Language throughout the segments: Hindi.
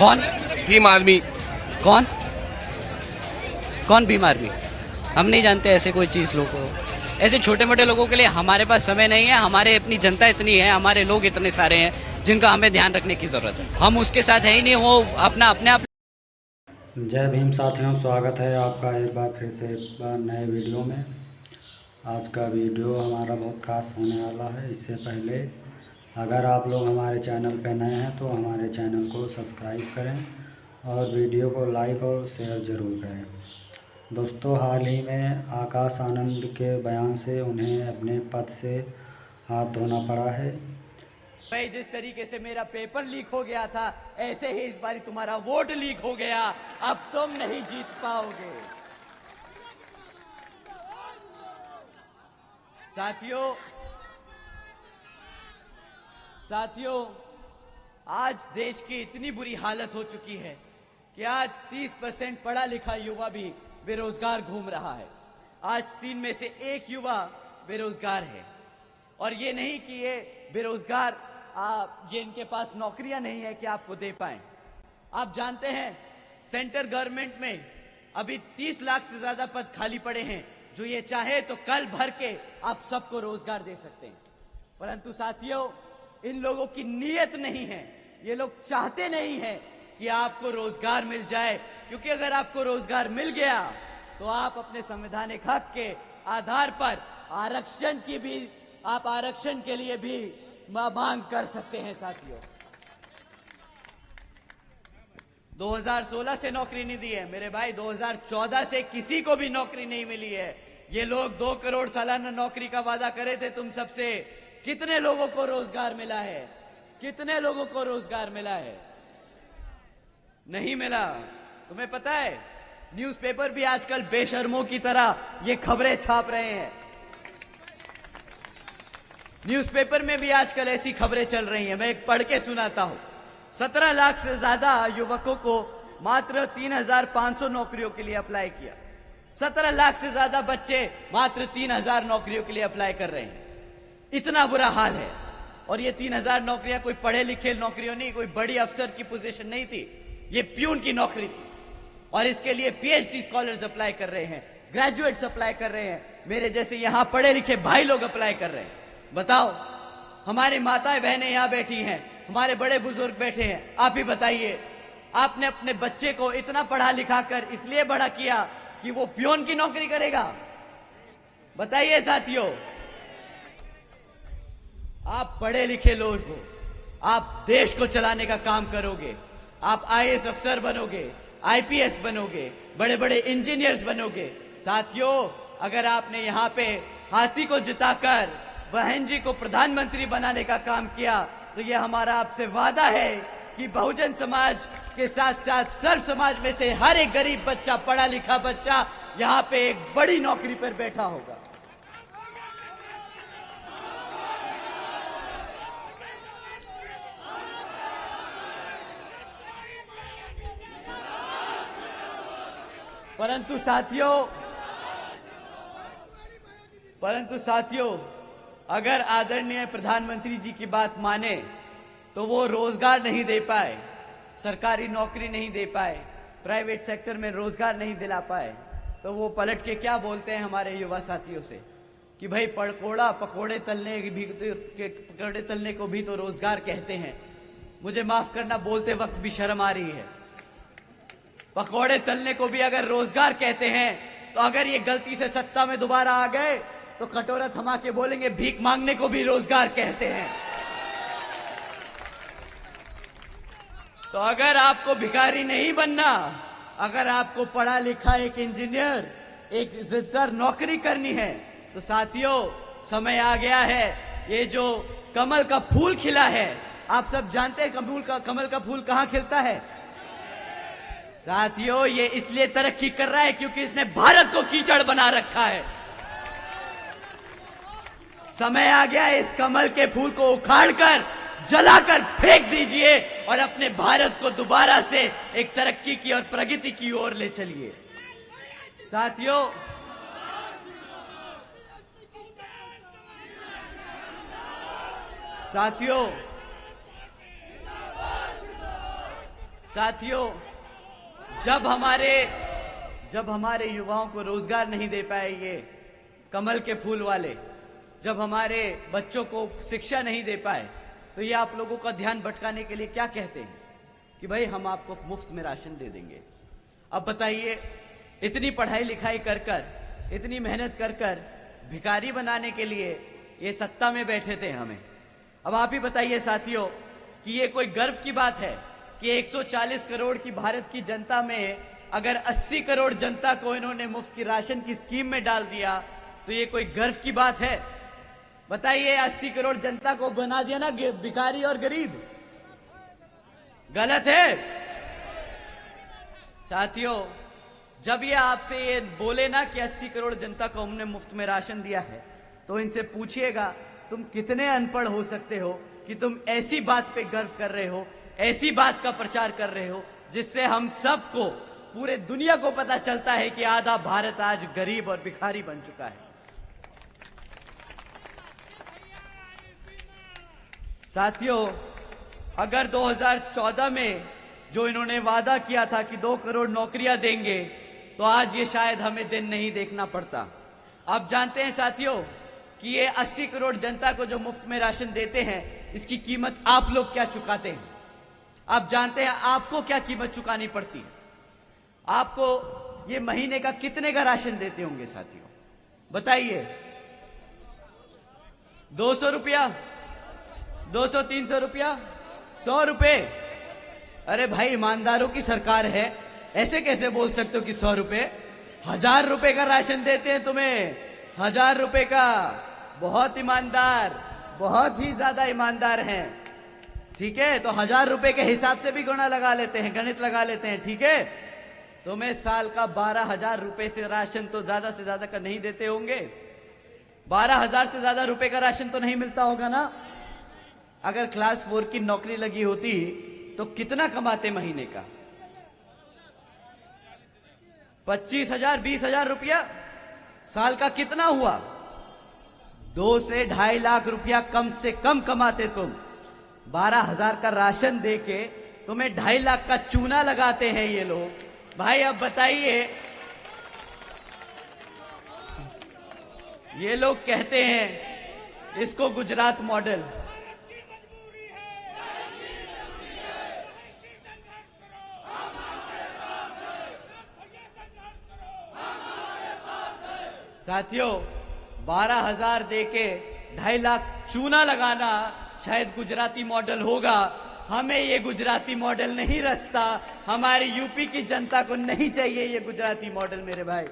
कौन भीम आर्मी। कौन कौन भीम आर्मी? हम नहीं जानते ऐसे कोई चीज़ लोगों को। ऐसे छोटे मोटे लोगों के लिए हमारे पास समय नहीं है। हमारे अपनी जनता इतनी है, हमारे लोग इतने सारे हैं जिनका हमें ध्यान रखने की ज़रूरत है। हम उसके साथ है ही नहीं, वो अपना अपने आप। जय भीम साथियों, स्वागत है आपका एक बार फिर से एक बार नए वीडियो में। आज का वीडियो हमारा बहुत खास होने वाला है। इससे पहले अगर आप लोग हमारे चैनल पर नए हैं तो हमारे चैनल को सब्सक्राइब करें और वीडियो को लाइक और शेयर ज़रूर करें। दोस्तों, हाल ही में आकाश आनंद के बयान से उन्हें अपने पद से हाथ धोना पड़ा है। भाई, जिस तरीके से मेरा पेपर लीक हो गया था, ऐसे ही इस बारी तुम्हारा वोट लीक हो गया। अब तुम नहीं जीत पाओगे। साथियों, आज देश की इतनी बुरी हालत हो चुकी है कि आज 30% पढ़ा लिखा युवा भी बेरोजगार घूम रहा है। आज 3 में से 1 युवा बेरोजगार है। और ये नहीं कि ये बेरोजगार ये इनके पास नौकरियां नहीं है कि आपको दे पाए। आप जानते हैं, सेंट्रल गवर्नमेंट में अभी 30 लाख से ज्यादा पद खाली पड़े हैं, जो ये चाहे तो कल भर के आप सबको रोजगार दे सकते हैं। परंतु साथियों, इन लोगों की नीयत नहीं है। ये लोग चाहते नहीं है कि आपको रोजगार मिल जाए, क्योंकि अगर आपको रोजगार मिल गया तो आप अपने संवैधानिक हक के आधार पर आरक्षण के लिए भी मांग कर सकते हैं। साथियों, 2016 से नौकरी नहीं दी है मेरे भाई। 2014 से किसी को भी नौकरी नहीं मिली है। ये लोग 2 करोड़ सालाना नौकरी का वादा करे थे तुम सबसे। कितने लोगों को रोजगार मिला है? कितने लोगों को रोजगार मिला है? नहीं मिला। तुम्हें पता है, न्यूज़पेपर भी आजकल बेशर्मों की तरह ये खबरें छाप रहे हैं। न्यूज़पेपर में भी आजकल ऐसी खबरें चल रही हैं। मैं एक पढ़ के सुनाता हूं। 17 लाख से ज्यादा युवकों को मात्र 3,500 नौकरियों के लिए अप्लाई किया। 17 लाख से ज्यादा बच्चे मात्र 3,000 नौकरियों के लिए अप्लाई कर रहे हैं। इतना बुरा हाल है। और ये 3,000 नौकरियां कोई पढ़े लिखे नौकरियों नहीं, कोई बड़ी अफसर की पोजीशन नहीं थी। ये प्यून की नौकरी थी। और इसके लिए पीएचडी स्कॉलर्स अप्लाई कर रहे हैं, ग्रेजुएट्स अप्लाई कर रहे हैं, मेरे जैसे यहां पढ़े लिखे भाई लोग अप्लाई कर रहे हैं। बताओ, हमारी माताएं बहनें यहां बैठी हैं, हमारे बड़े बुजुर्ग बैठे हैं। आप ही बताइए, आपने अपने बच्चे को इतना पढ़ा लिखा कर इसलिए बड़ा किया कि वो पियोन की नौकरी करेगा? बताइए साथियों, आप पढ़े लिखे लोग हो, आप देश को चलाने का काम करोगे, आप आईएएस अफसर बनोगे, आईपीएस बनोगे, बड़े बड़े इंजीनियर्स बनोगे। साथियों, अगर आपने यहां पे हाथी को जिताकर बहन जी को प्रधानमंत्री बनाने का काम किया, तो यह हमारा आपसे वादा है कि बहुजन समाज के साथ साथ सर्व समाज में से हर एक गरीब बच्चा, पढ़ा लिखा बच्चा यहां पे एक बड़ी नौकरी पर बैठा होगा। परंतु साथियों, अगर आदरणीय प्रधानमंत्री जी की बात माने तो वो रोजगार नहीं दे पाए, सरकारी नौकरी नहीं दे पाए, प्राइवेट सेक्टर में रोजगार नहीं दिला पाए, तो वो पलट के क्या बोलते हैं हमारे युवा साथियों से कि भाई पकोड़े तलने को भी तो रोजगार कहते हैं। मुझे माफ करना, बोलते वक्त भी शर्म आ रही है। पकोड़े तलने को भी अगर रोजगार कहते हैं, तो अगर ये गलती से सत्ता में दोबारा आ गए तो कटोरा थमा के बोलेंगे भीख मांगने को भी रोजगार कहते हैं। तो अगर आपको भिखारी नहीं बनना, अगर आपको पढ़ा लिखा एक इंजीनियर, एक इज्जतदार नौकरी करनी है, तो साथियों, समय आ गया है। ये जो कमल का फूल खिला है, आप सब जानते हैं कमल का फूल कहां खिलता है? साथियों, ये इसलिए तरक्की कर रहा है क्योंकि इसने भारत को कीचड़ बना रखा है। समय आ गया है, इस कमल के फूल को उखाड़कर, जलाकर फेंक दीजिए और अपने भारत को दोबारा से एक तरक्की की और प्रगति की ओर ले चलिए। साथियों, साथियों, जब हमारे युवाओं को रोजगार नहीं दे पाए ये कमल के फूल वाले, जब हमारे बच्चों को शिक्षा नहीं दे पाए, तो ये आप लोगों का ध्यान भटकाने के लिए क्या कहते हैं कि भाई हम आपको मुफ्त में राशन दे देंगे। अब बताइए, इतनी पढ़ाई लिखाई कर कर, इतनी मेहनत कर कर भिखारी बनाने के लिए ये सत्ता में बैठे थे हमें। अब आप ही बताइए साथियों कि ये कोई गर्व की बात है कि 140 करोड़ की भारत की जनता में अगर 80 करोड़ जनता को इन्होंने मुफ्त की राशन की स्कीम में डाल दिया, तो ये कोई गर्व की बात है? बताइए, 80 करोड़ जनता को बना दिया ना भिखारी और गरीब। गलत है साथियों। जब ये आपसे ये बोले ना कि 80 करोड़ जनता को हमने मुफ्त में राशन दिया है, तो इनसे पूछिएगा तुम कितने अनपढ़ हो सकते हो कि तुम ऐसी बात पे गर्व कर रहे हो, ऐसी बात का प्रचार कर रहे हो जिससे हम सबको, पूरे दुनिया को पता चलता है कि आधा भारत आज गरीब और भिखारी बन चुका है। साथियों, अगर 2014 में जो इन्होंने वादा किया था कि 2 करोड़ नौकरियां देंगे, तो आज ये शायद हमें दिन नहीं देखना पड़ता। आप जानते हैं साथियों कि ये 80 करोड़ जनता को जो मुफ्त में राशन देते हैं, इसकी कीमत आप लोग क्या चुकाते हैं? आप जानते हैं आपको क्या कीमत चुकानी पड़ती है? आपको ये महीने का कितने का राशन देते होंगे साथियों? बताइए। 200 रुपया, 200-300 रुपया, 100 रुपए? अरे भाई, ईमानदारों की सरकार है, ऐसे कैसे बोल सकते हो कि 100 रुपए? 1000 रुपए का राशन देते हैं तुम्हें, 1000 रुपए का। बहुत ईमानदार, बहुत ही ज्यादा ईमानदार हैं। ठीक है, तो 1000 रुपए के हिसाब से भी गुणा लगा लेते हैं, गणित लगा लेते हैं। ठीक है, तुम्हें साल का 12,000 रुपए से राशन तो ज्यादा से ज्यादा का नहीं देते होंगे। 12,000 से ज्यादा रुपए का राशन तो नहीं मिलता होगा ना? अगर क्लास 4 की नौकरी लगी होती तो कितना कमाते महीने का? 25,000, 20,000 रुपया। साल का कितना हुआ? 2 से 2.5 लाख रुपया कम से कम कमाते तुम। 12,000 का राशन देके तुम्हें 2.5 लाख का चूना लगाते हैं ये लोग। भाई अब बताइए, ये लोग कहते हैं इसको गुजरात मॉडल। साथियों, 12,000 देके 2.5 लाख चूना लगाना शायद गुजराती मॉडल होगा। हमें ये गुजराती मॉडल नहीं रचता, हमारी यूपी की जनता को नहीं चाहिए ये गुजराती मॉडल। मेरे भाई,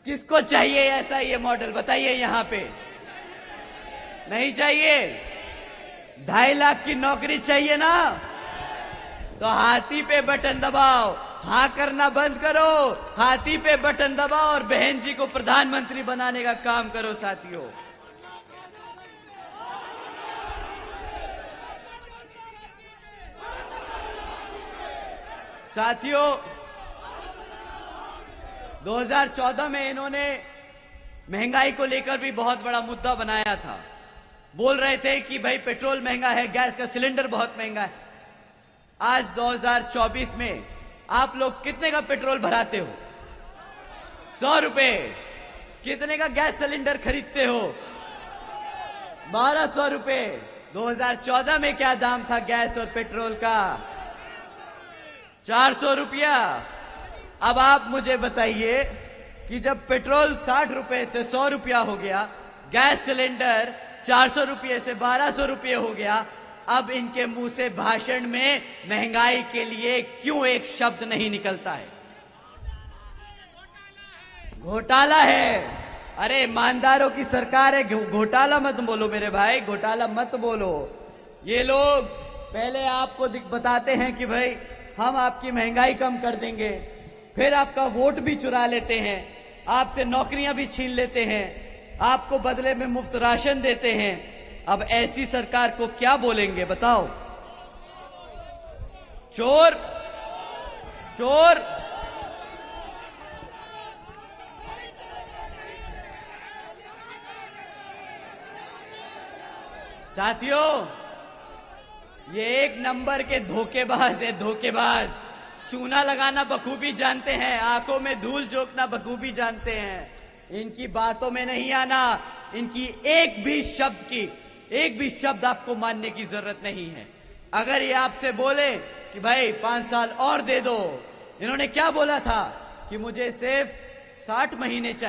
किसको चाहिए ऐसा ये मॉडल? बताइए यहाँ पे। नहीं चाहिए? 2.5 लाख की नौकरी चाहिए ना? तो हाथी पे बटन दबाओ, हाँ करना बंद करो, हाथी पे बटन दबाओ और बहन जी को प्रधानमंत्री बनाने का काम करो साथियों। साथियों, 2014 में इन्होंने महंगाई को लेकर भी बहुत बड़ा मुद्दा बनाया था। बोल रहे थे कि भाई पेट्रोल महंगा है, गैस का सिलेंडर बहुत महंगा है। आज 2024 में आप लोग कितने का पेट्रोल भराते हो? 100 रुपए। कितने का गैस सिलेंडर खरीदते हो? 1200 रुपए। 2014 में क्या दाम था गैस और पेट्रोल का? 400 रुपया। अब आप मुझे बताइए कि जब पेट्रोल 60 रुपए से 100 रुपया हो गया, गैस सिलेंडर 400 रुपये से 1200 रुपये हो गया, अब इनके मुंह से भाषण में महंगाई के लिए क्यों एक शब्द नहीं निकलता है? घोटाला है। अरे ईमानदारों की सरकार है, घोटाला मत बोलो मेरे भाई, घोटाला मत बोलो। ये लोग पहले आपको बताते हैं कि भाई हम आपकी महंगाई कम कर देंगे, फिर आपका वोट भी चुरा लेते हैं, आपसे नौकरियां भी छीन लेते हैं, आपको बदले में मुफ्त राशन देते हैं। अब ऐसी सरकार को क्या बोलेंगे बताओ? चोर, चोर। साथियों, ये एक नंबर के धोखेबाज है, धोखेबाज। चूना लगाना बखूबी जानते हैं, आंखों में धूल झोंकना बखूबी जानते हैं। इनकी बातों में नहीं आना, इनकी एक भी शब्द आपको मानने की जरूरत नहीं है। अगर ये आपसे बोले कि भाई 5 साल और दे दो, इन्होंने क्या बोला था कि मुझे सिर्फ 60 महीने चाहिए।